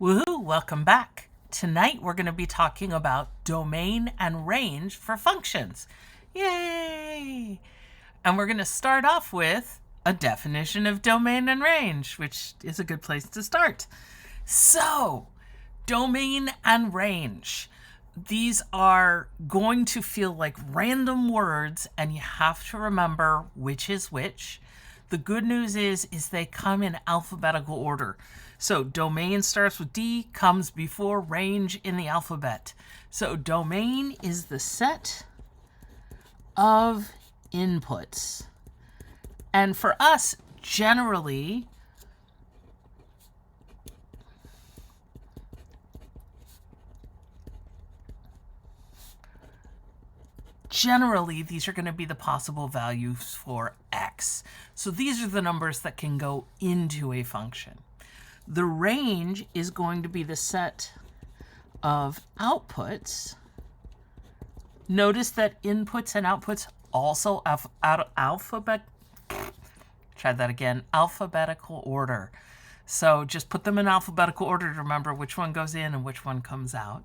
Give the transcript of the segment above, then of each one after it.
Woohoo! Welcome back. Tonight we're going to be talking about domain and range for functions. Yay! And we're going to start off with a definition of domain and range, which is a good place to start. So, domain and range. These are going to feel like random words, and you have to remember which is which. The good news is they come in alphabetical order. So domain starts with D, comes before range in the alphabet. So domain is the set of inputs. And for us, generally, these are going to be the possible values for x. So these are the numbers that can go into a function. The range is going to be the set of outputs. Notice that inputs and outputs also alphabetical order. So just put them in alphabetical order to remember which one goes in and which one comes out.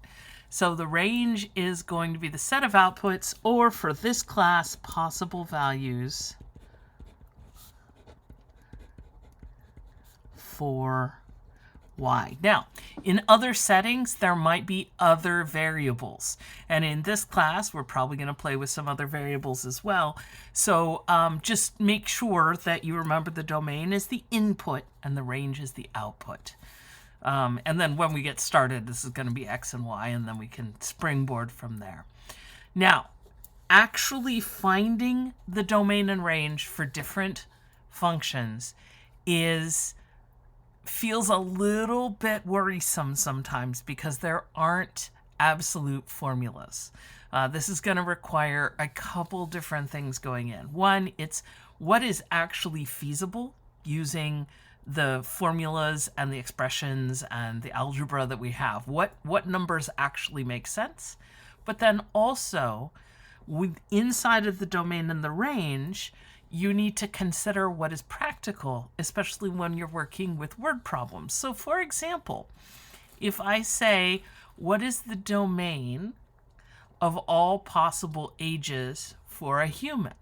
So the range is going to be the set of outputs, or for this class, possible values for y. Now, in other settings, there might be other variables. And in this class, we're probably going to play with some other variables as well. So just make sure that you remember the domain is the input and the range is the output. And then when we get started, this is going to be x and y, and then we can springboard from there. Now, actually finding the domain and range for different functions feels a little bit worrisome sometimes because there aren't absolute formulas. This is going to require a couple different things going in. One, it's what is actually feasible using the formulas and the expressions and the algebra that we have. What numbers actually make sense? But then also, inside of the domain and the range, you need to consider what is practical, especially when you're working with word problems. So for example, if I say, what is the domain of all possible ages for a human?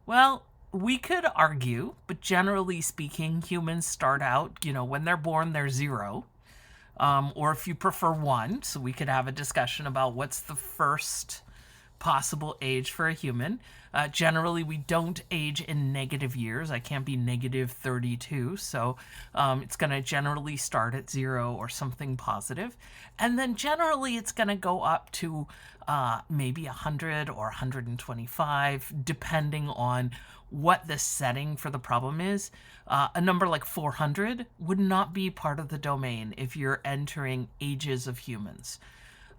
Well, we could argue, but generally speaking, humans start out, when they're born, they're 0. Or if you prefer 1, so we could have a discussion about what's the first possible age for a human. Generally, we don't age in negative years. I can't be negative 32, so it's going to generally start at 0 or something positive. And then generally, it's going to go up to maybe 100 or 125, depending on what the setting for the problem is. A number like 400 would not be part of the domain if you're entering ages of humans.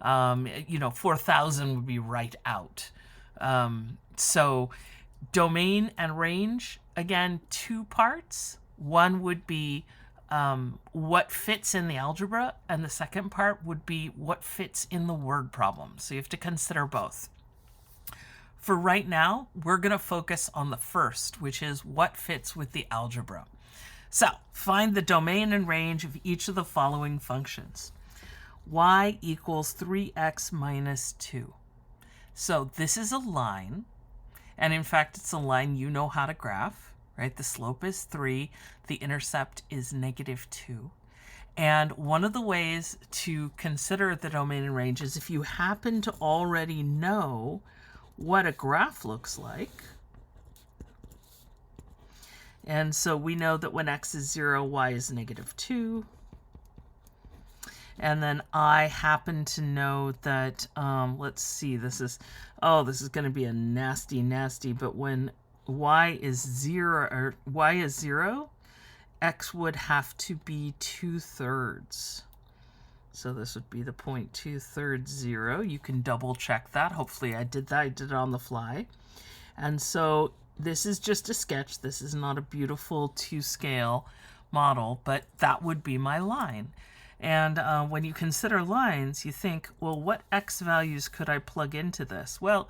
4,000 would be right out. So domain and range, again, 2 parts. One would be what fits in the algebra, and the second part would be what fits in the word problem. So you have to consider both. For right now, we're going to focus on the first, which is what fits with the algebra. So find the domain and range of each of the following functions. Y equals 3x minus 2. So this is a line, and in fact, it's a line you know how to graph, right? The slope is 3, the intercept is negative 2. And one of the ways to consider the domain and range is if you happen to already know what a graph looks like. And so we know that when x is 0, y is negative 2. And then I happen to know that, let's see, this is going to be a nasty, but when y is 0, x would have to be 2/3. So this would be the point 2/3 0. You can double check that. Hopefully I did that. I did it on the fly. And so this is just a sketch. This is not a beautiful 2-scale model, but that would be my line. And when you consider lines, you think, well, what x values could I plug into this? Well,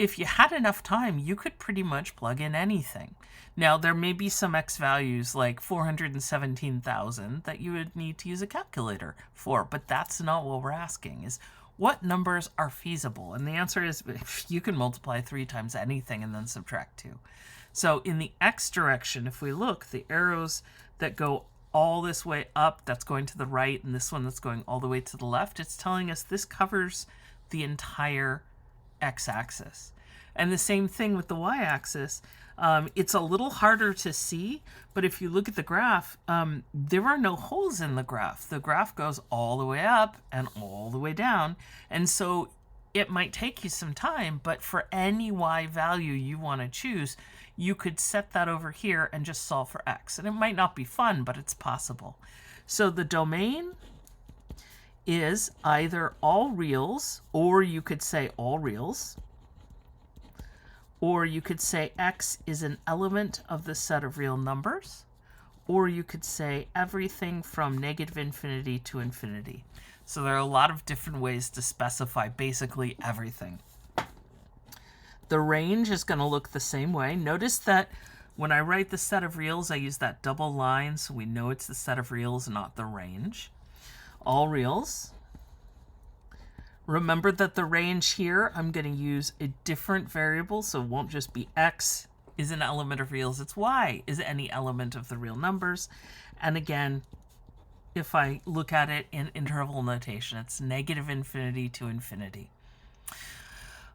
if you had enough time, you could pretty much plug in anything. Now, there may be some x values like 417,000 that you would need to use a calculator for, but that's not what we're asking, is what numbers are feasible? And the answer is you can multiply 3 times anything and then subtract 2. So in the x direction, if we look, the arrows that go all this way up, that's going to the right, and this one that's going all the way to the left, it's telling us this covers the entire x-axis. And the same thing with the y-axis. It's a little harder to see, but if you look at the graph, there are no holes in the graph. The graph goes all the way up and all the way down, and so it might take you some time, but for any y value you want to choose, you could set that over here and just solve for x. And it might not be fun, but it's possible. So the domain is either all reals, or you could say all reals, or you could say x is an element of the set of real numbers, or you could say everything from negative infinity to infinity. So there are a lot of different ways to specify basically everything. The range is going to look the same way. Notice that when I write the set of reals, I use that double line, so we know it's the set of reals, not the range. All reals. Remember that the range here, I'm going to use a different variable, so it won't just be x is an element of reals, it's y is any element of the real numbers. And again, if I look at it in interval notation, it's negative infinity to infinity.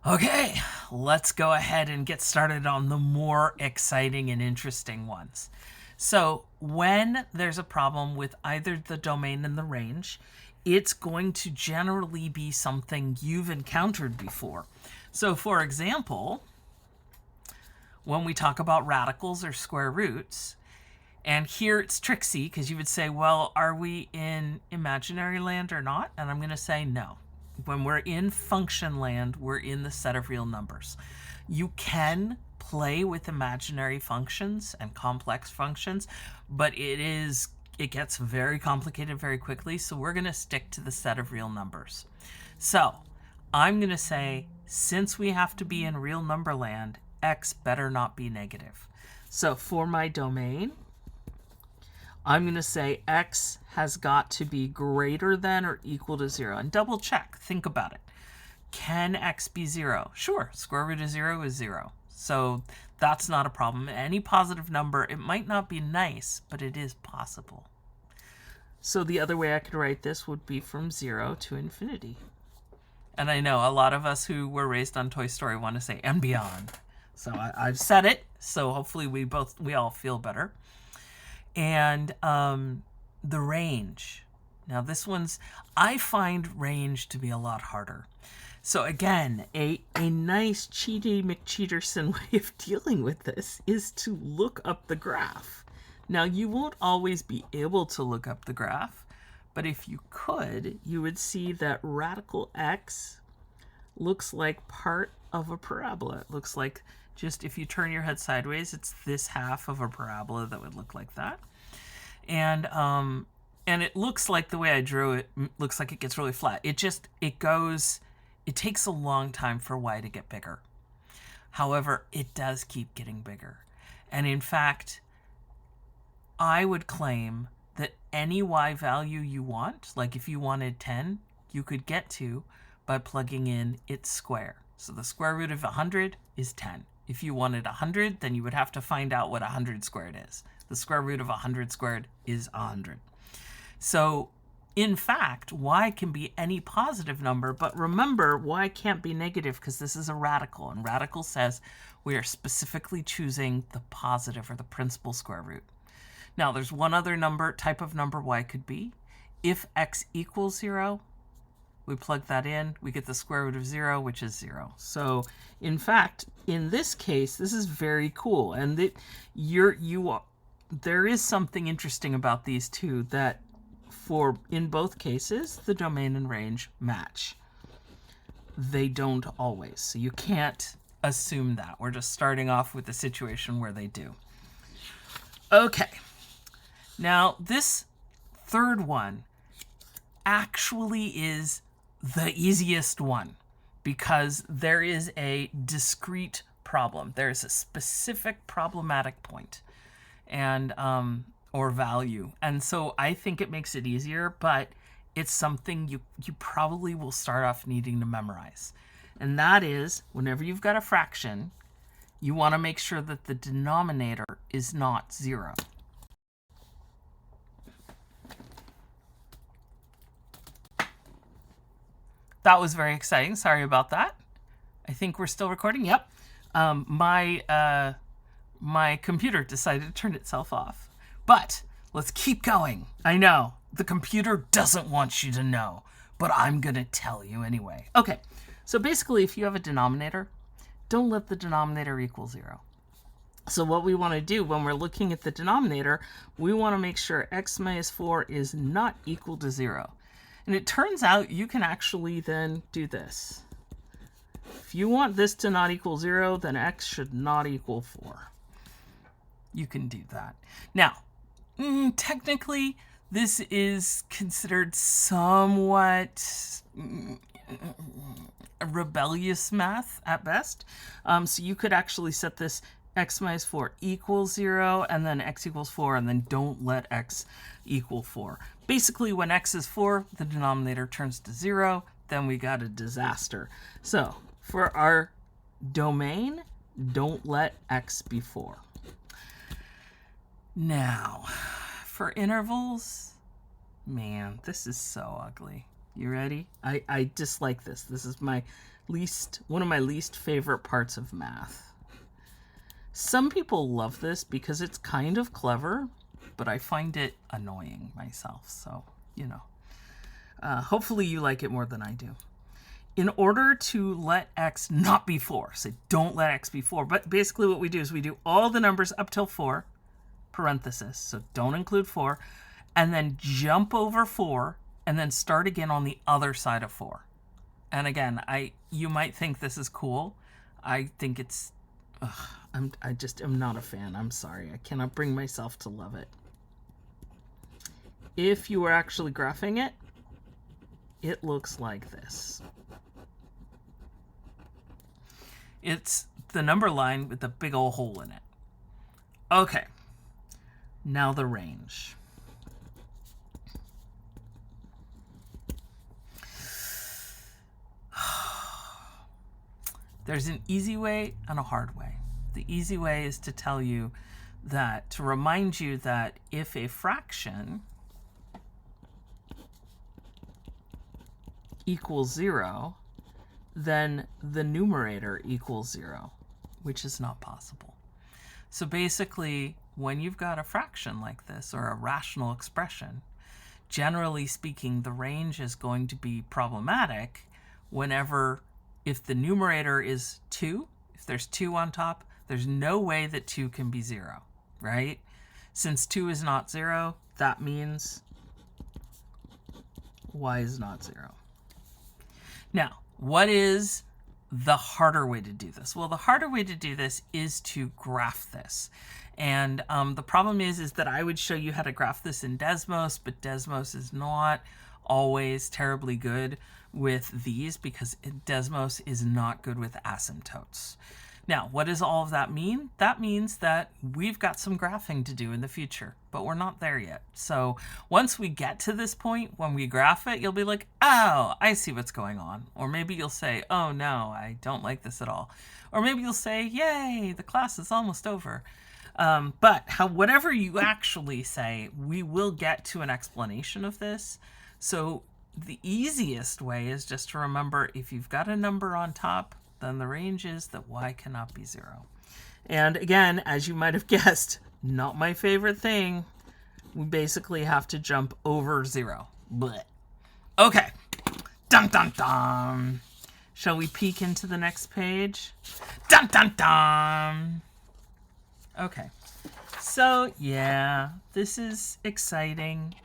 Okay, let's go ahead and get started on the more exciting and interesting ones. So when there's a problem with either the domain and the range, it's going to generally be something you've encountered before. So for example, when we talk about radicals or square roots, and here it's tricksy because you would say, well, are we in imaginary land or not? And I'm going to say no. When we're in function land, we're in the set of real numbers. You can play with imaginary functions and complex functions, but it gets very complicated very quickly, so we're going to stick to the set of real numbers. So I'm going to say, since we have to be in real number land, x better not be negative. So for my domain, I'm going to say x has got to be greater than or equal to 0. And double check. Think about it. Can x be 0? Sure. Square root of 0 is 0. So that's not a problem. Any positive number, it might not be nice, but it is possible. So the other way I could write this would be from 0 to infinity. And I know a lot of us who were raised on Toy Story want to say and beyond. So I've said it, so hopefully we all feel better. And the range. Now this one's, I find range to be a lot harder. So again, a nice cheaty McCheaterson way of dealing with this is to look up the graph. Now you won't always be able to look up the graph, but if you could, you would see that radical x looks like part of a parabola. It looks like just if you turn your head sideways, it's this half of a parabola that would look like that. And it looks like the way I drew it looks like it gets really flat. It takes a long time for y to get bigger. However, it does keep getting bigger. And in fact, I would claim that any y value you want, like if you wanted 10, you could get to by plugging in its square. So the square root of 100 is 10. If you wanted 100, then you would have to find out what 100 squared is. The square root of 100 squared is 100. So, in fact, y can be any positive number, but remember, y can't be negative because this is a radical, and radical says we are specifically choosing the positive or the principal square root. Now, there's one other type of number y could be. If x equals 0, we plug that in, we get the square root of 0, which is 0. So, in fact, in this case, this is very cool. And there is something interesting about these two that in both cases, the domain and range match. They don't always. So you can't assume that. We're just starting off with a situation where they do. Okay. Now, this third one actually is the easiest one because there is a discrete problem. There is a specific problematic point and or value. And so I think it makes it easier, but it's something you probably will start off needing to memorize. And that is, whenever you've got a fraction, you want to make sure that the denominator is not 0. That was very exciting. Sorry about that. I think we're still recording. Yep. My computer decided to turn itself off. But let's keep going. I know the computer doesn't want you to know, but I'm going to tell you anyway. Okay. So basically, if you have a denominator, don't let the denominator equal 0. So what we want to do when we're looking at the denominator, we want to make sure x minus 4 is not equal to 0. And it turns out you can actually then do this. If you want this to not equal 0, then x should not equal 4. You can do that. Now, technically, this is considered somewhat rebellious math at best. So you could actually set this x minus 4 equals 0, and then x equals 4, and then don't let x equal 4. Basically, when x is 4, the denominator turns to 0, then we got a disaster. So for our domain, don't let x be 4. Now, for intervals, man, this is so ugly. You ready? I dislike this. This is one of my least favorite parts of math. Some people love this because it's kind of clever, but I find it annoying myself. So, you know, hopefully you like it more than I do. In order to let x not be 4, so don't let x be 4, but basically what we do is we do all the numbers up till 4, parenthesis, so don't include 4, and then jump over 4, and then start again on the other side of 4. And again, you might think this is cool. I think it's, I just am not a fan. I'm sorry. I cannot bring myself to love it. If you were actually graphing it, it looks like this. It's the number line with the big old hole in it. Okay. Now the range. There's an easy way and a hard way. The easy way is to tell you that, to remind you that if a fraction equals 0, then the numerator equals 0, which is not possible. So basically, when you've got a fraction like this, or a rational expression, generally speaking, the range is going to be problematic whenever, if the numerator is 2, if there's 2 on top, there's no way that 2 can be 0, right? Since 2 is not 0, that means y is not 0. Now, what is the harder way to do this? Well, the harder way to do this is to graph this. And the problem is that I would show you how to graph this in Desmos, but Desmos is not always terribly good with these because Desmos is not good with asymptotes. Now, what does all of that mean? That means that we've got some graphing to do in the future, but we're not there yet. So once we get to this point, when we graph it, you'll be like, oh, I see what's going on. Or maybe you'll say, oh no, I don't like this at all. Or maybe you'll say, yay, the class is almost over. Whatever you actually say, we will get to an explanation of this. So the easiest way is just to remember, if you've got a number on top, then the range is that y cannot be 0. And again, as you might have guessed, not my favorite thing. We basically have to jump over 0. Blech. Okay. Dun dun dun. Shall we peek into the next page? Dun dun dun. Okay. So, yeah, this is exciting.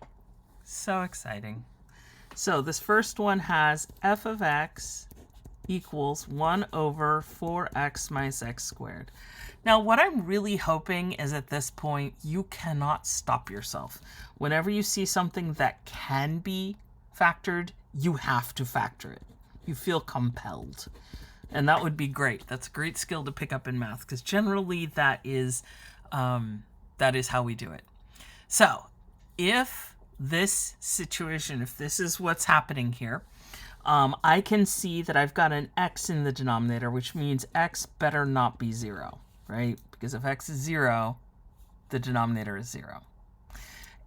So exciting. So this first one has f of x equals 1 over 4x minus x squared. Now, what I'm really hoping is at this point, you cannot stop yourself. Whenever you see something that can be factored, you have to factor it. You feel compelled. And that would be great. That's a great skill to pick up in math, because generally that is how we do it. So if this situation, if this is what's happening here, I can see that I've got an x in the denominator, which means x better not be 0, right? Because if x is 0, the denominator is 0.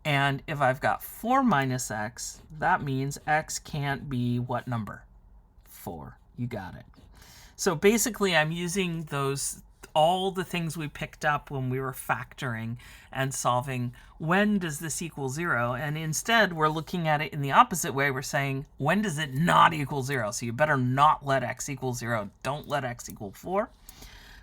And if I've got 4 minus x, that means x can't be what number? 4. You got it. So basically, I'm using all the things we picked up when we were factoring and solving when does this equal 0, and instead we're looking at it in the opposite way. We're saying when does it not equal 0? So you better not let x equal 0. Don't let x equal 4.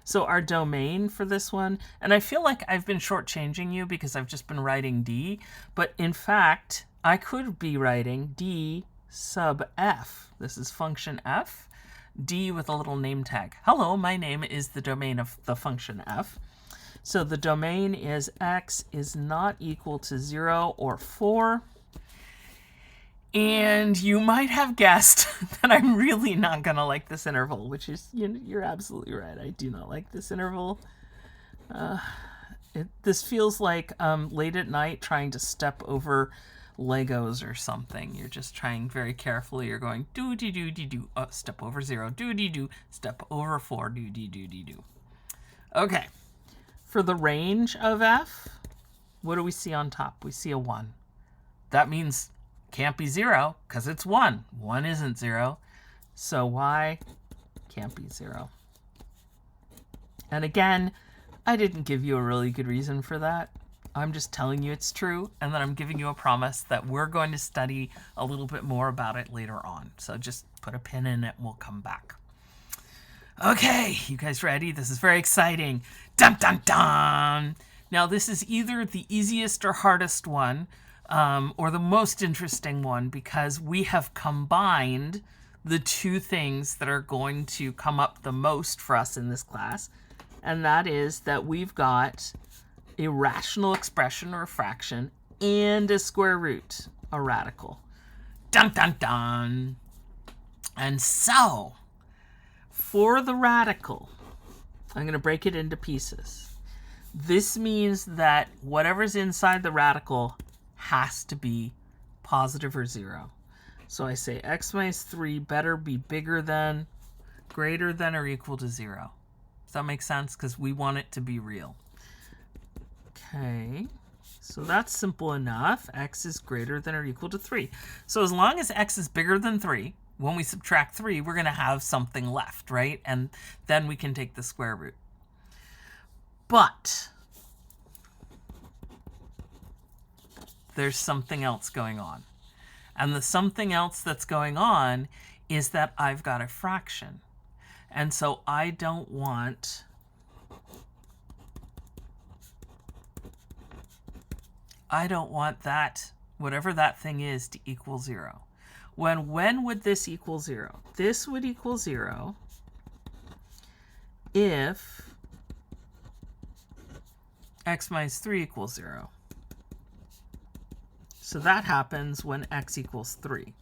So our domain for this one, and I feel like I've been shortchanging you because I've just been writing d, but in fact I could be writing d sub f. This is function f. D with a little name tag. Hello, my name is the domain of the function f. So the domain is x is not equal to 0 or 4. And you might have guessed that I'm really not going to like this interval, which is, you're absolutely right. I do not like this interval. This feels like late at night trying to step over Legos or something. You're just trying very carefully. You're going do, step over 0, do, step over 4, do. Okay. For the range of f, what do we see on top? We see a 1. That means can't be 0 because it's 1. 1 isn't 0. So y can't be 0. And again, I didn't give you a really good reason for that. I'm just telling you it's true, and then I'm giving you a promise that we're going to study a little bit more about it later on. So just put a pin in it and we'll come back. Okay, you guys ready? This is very exciting. Dun, dun, dun! Now, this is either the easiest or hardest one, or the most interesting one, because we have combined the two things that are going to come up the most for us in this class, and that is that we've got a rational expression or a fraction and a square root, a radical. Dun, dun, dun. And so, for the radical, I'm going to break it into pieces. This means that whatever's inside the radical has to be positive or 0. So I say x minus 3 better be bigger than, greater than, or equal to 0. Does that make sense? Because we want it to be real. Okay, so that's simple enough. X is greater than or equal to 3. So as long as x is bigger than 3, when we subtract 3, we're going to have something left, right? And then we can take the square root. But there's something else going on. And the something else that's going on is that I've got a fraction. And so I don't want that, whatever that thing is, to equal 0. When would this equal 0? This would equal 0 if x minus 3 equals 0. So that happens when x equals 3.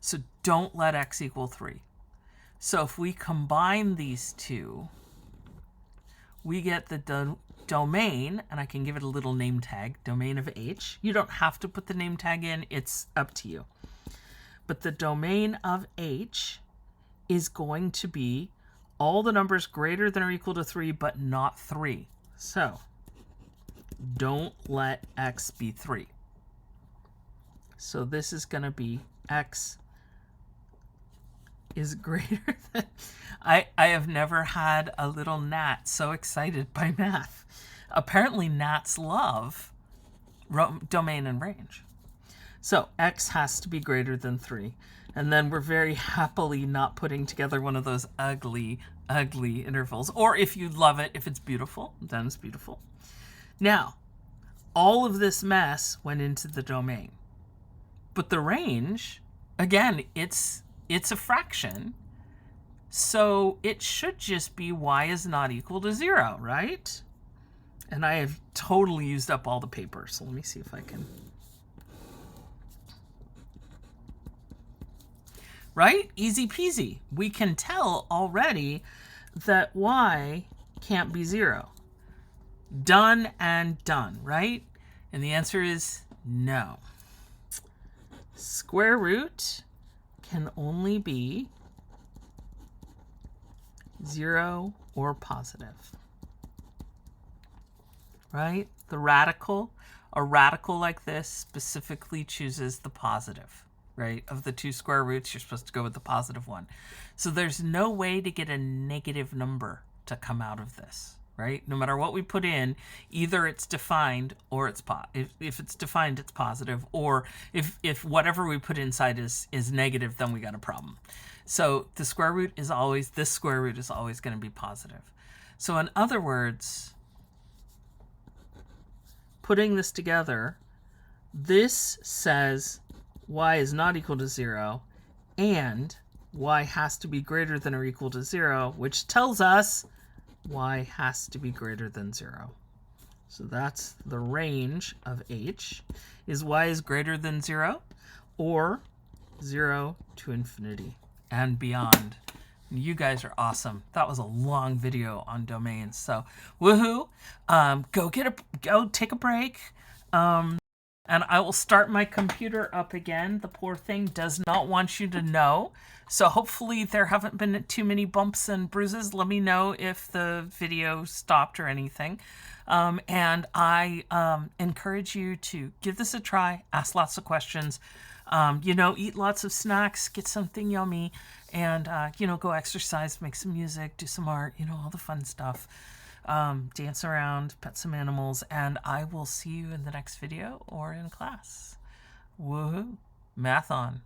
So don't let x equal 3. So if we combine these two, we get the domain, and I can give it a little name tag, domain of h. You don't have to put the name tag in, it's up to you. But the domain of h is going to be all the numbers greater than or equal to 3, but not 3. So don't let x be 3. So this is going to be x is greater than... I have never had a little gnat so excited by math. Apparently gnats love domain and range. So x has to be greater than 3. And then we're very happily not putting together one of those ugly, ugly intervals. Or if you love it, if it's beautiful, then it's beautiful. Now, all of this mess went into the domain. But the range, again, it's a fraction. So it should just be y is not equal to 0, right? And I have totally used up all the paper. So let me see if I can... right? Easy peasy. We can tell already that y can't be 0. Done and done, right? And the answer is no. Square root can only be 0 or positive, right? A radical like this specifically chooses the positive, right? Of the two square roots, you're supposed to go with the positive one. So there's no way to get a negative number to come out of this, right? No matter what we put in, either it's defined or it's if it's defined, it's positive, or if whatever we put inside is negative, then we got a problem. So the square root is always, this square root is always going to be positive. So in other words, putting this together, this says y is not equal to 0 and y has to be greater than or equal to 0, which tells us y has to be greater than 0. So that's the range of h, is y is greater than 0 or 0 to infinity and beyond. You guys are awesome. That was a long video on domains. So woohoo! Go take a break. And I will start my computer up again. The poor thing does not want you to know. So hopefully there haven't been too many bumps and bruises. Let me know if the video stopped or anything. And I encourage you to give this a try, ask lots of questions, eat lots of snacks, get something yummy, and, go exercise, make some music, do some art, all the fun stuff. Dance around, pet some animals, and I will see you in the next video or in class. Woohoo! Math on.